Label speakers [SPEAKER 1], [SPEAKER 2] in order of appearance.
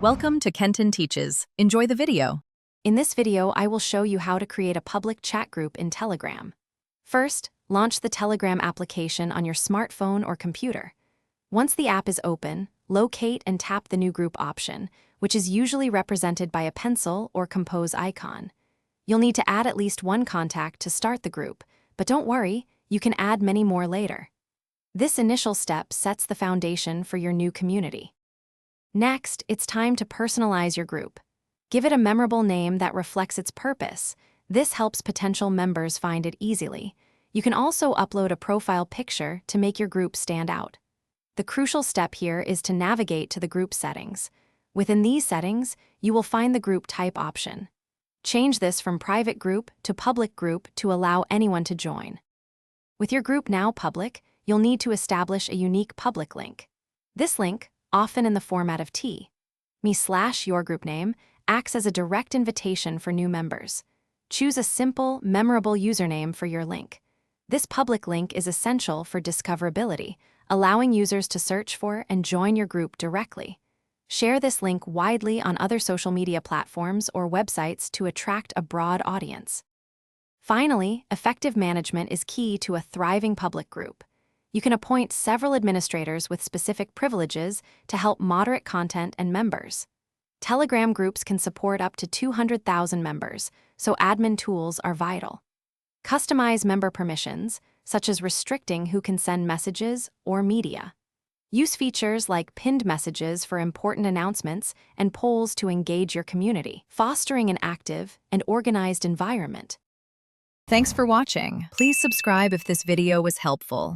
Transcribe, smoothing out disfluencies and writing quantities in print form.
[SPEAKER 1] Welcome to Kenton Teaches. Enjoy the video.
[SPEAKER 2] In this video, I will show you how to create a public chat group in Telegram. First, launch the Telegram application on your smartphone or computer. Once the app is open, locate and tap the new group option, which is usually represented by a pencil or compose icon. You'll need to add at least one contact to start the group, but don't worry, you can add many more later. This initial step sets the foundation for your new community. Next, it's time to personalize your group. Give it a memorable name that reflects its purpose. This helps potential members find it easily. You can also upload a profile picture to make your group stand out. The crucial step here is to navigate to the group settings. Within these settings, you will find the group type option. Change this from private group to public group to allow anyone to join. With your group now public, you'll need to establish a unique public link. This link, often in the format of me/your group name, acts as a direct invitation for new members. Choose a simple, memorable username for your link. This public link is essential for discoverability, allowing users to search for and join your group directly. Share this link widely on other social media platforms or websites to attract a broad audience. Finally, effective management is key to a thriving public group. You can appoint several administrators with specific privileges to help moderate content and members. Telegram groups can support up to 200,000 members, so admin tools are vital. Customize member permissions, such as restricting who can send messages or media. Use features like pinned messages for important announcements and polls to engage your community, fostering an active and organized environment.
[SPEAKER 1] Thanks for watching. Please subscribe if this video was helpful.